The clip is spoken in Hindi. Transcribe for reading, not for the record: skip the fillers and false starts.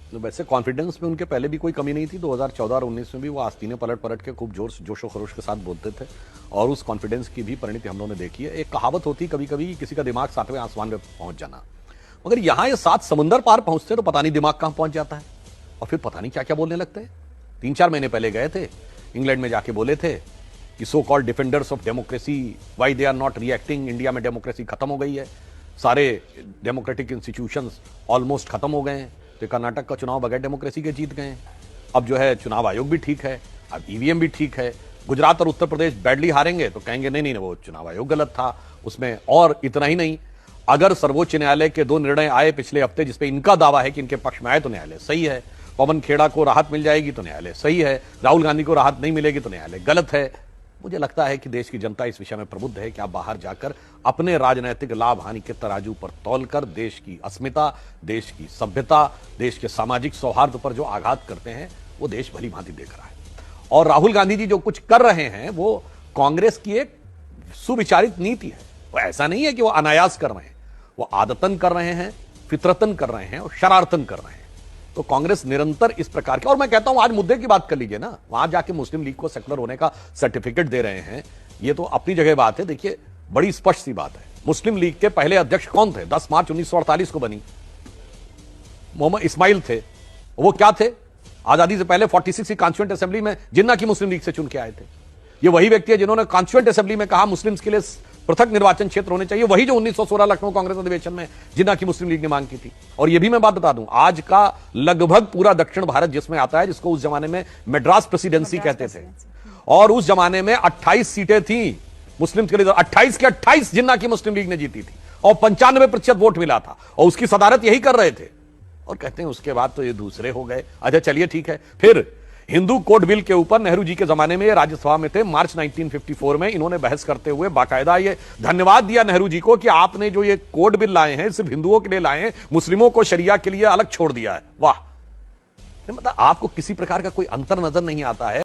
तो वैसे कॉन्फिडेंस में उनके पहले भी कोई कमी नहीं थी। 2014 और 19 में भी वो आस्तीनें पलट पलट के खूब जोशो खरोश के साथ बोलते थे और उस कॉन्फिडेंस की भी परिणति हम लोगों ने देखी है। एक कहावत होती कभी कभी किसी का दिमाग 7वें आसमान में पहुंच जाना, मगर यहां ये 7 समुंदर पार पहुंचते तो पता नहीं दिमाग कहां पहुंच जाता है और फिर पता नहीं क्या क्या बोलने लगते हैं। 3-4 महीने पहले गए थे इंग्लैंड में, जाके बोले थे कि so called defenders of democracy why they are not reacting, India में डेमोक्रेसी खत्म हो गई है, सारे डेमोक्रेटिक इंस्टीट्यूशंस ऑलमोस्ट खत्म हो गए हैं। तो कर्नाटक का चुनाव बगैर डेमोक्रेसी के जीत गए। अब जो है चुनाव आयोग भी ठीक है, अब ईवीएम भी ठीक है। गुजरात और उत्तर प्रदेश बैडली हारेंगे तो कहेंगे नहीं नहीं वो चुनाव आयोग गलत था उसमें। और इतना ही नहीं, अगर सर्वोच्च न्यायालय के 2 निर्णय आए पिछले हफ्ते जिसपे इनका दावा है कि इनके पक्ष में आए तो न्यायालय सही है, पवन खेड़ा को राहत मिल जाएगी तो न्यायालय सही है, राहुल गांधी को राहत नहीं मिलेगी तो न्यायालय गलत है। मुझे लगता है कि देश की जनता इस विषय में प्रबुद्ध है कि आप बाहर जाकर अपने राजनीतिक लाभ हानि के तराजू पर तौलकर देश की अस्मिता, देश की सभ्यता, देश के सामाजिक सौहार्द पर जो आघात करते हैं वो देश भली भांति देख रहा है। और राहुल गांधी जी जो कुछ कर रहे हैं वो कांग्रेस की एक सुविचारित नीति है। वो ऐसा नहीं है कि वो अनायास कर रहे हैं, वो आदतन कर रहे हैं, फितरतन कर रहे हैं और शरारतन कर रहे हैं। तो कांग्रेस निरंतर इस प्रकार के, और मैं कहता हूं आज मुद्दे की बात कर लीजिए ना, वहां जाके मुस्लिम लीग को सेकुलर होने का सर्टिफिकेट दे रहे हैं, ये तो अपनी जगह बात है। देखिए बड़ी स्पष्ट सी बात है, मुस्लिम लीग के पहले अध्यक्ष कौन थे? 10 मार्च 1948 को बनी, मोहम्मद इस्माइल थे। वो क्या थे? आजादी से पहले 46 की कॉन्स्टिट्यूएंट असेंबली में जिन्ना की मुस्लिम लीग से चुन के आए थे। ये वही व्यक्ति है जिन्होंने कॉन्स्टिट्यूएंट असेंबली में कहा मुस्लिम्स के लिए पृथक निर्वाचन क्षेत्र होने चाहिए, वही जो 1916 लखनऊ कांग्रेस अधिवेशन में जिन्ना की मुस्लिम लीग ने मांग की थी। और यह भी मैं बात बता दूं, आज का लगभग पूरा दक्षिण भारत जिसमें आता है, जिसको उस जमाने में मद्रास प्रेसिडेंसी कहते थे, और उस जमाने में 28 सीटें थी मुस्लिम के लिए, 28 के 28 जिन्ना की मुस्लिम लीग ने जीती थी और 95% वोट मिला था और उसकी सदारत यही कर रहे थे। और कहते हैं उसके बाद तो ये दूसरे हो गए। अच्छा चलिए ठीक है, फिर हिंदू कोड बिल के ऊपर नेहरू जी के जमाने में ये राज्यसभा में थे, मार्च 1954 में इन्होंने बहस करते हुए बाकायदा ये धन्यवाद दिया नेहरू जी को कि आपने जो ये कोड बिल लाए हैं सिर्फ हिंदुओं के लिए लाए हैं, मुस्लिमों को शरिया के लिए अलग छोड़ दिया है। वाह, मतलब आपको किसी प्रकार का कोई अंतर नजर नहीं आता है।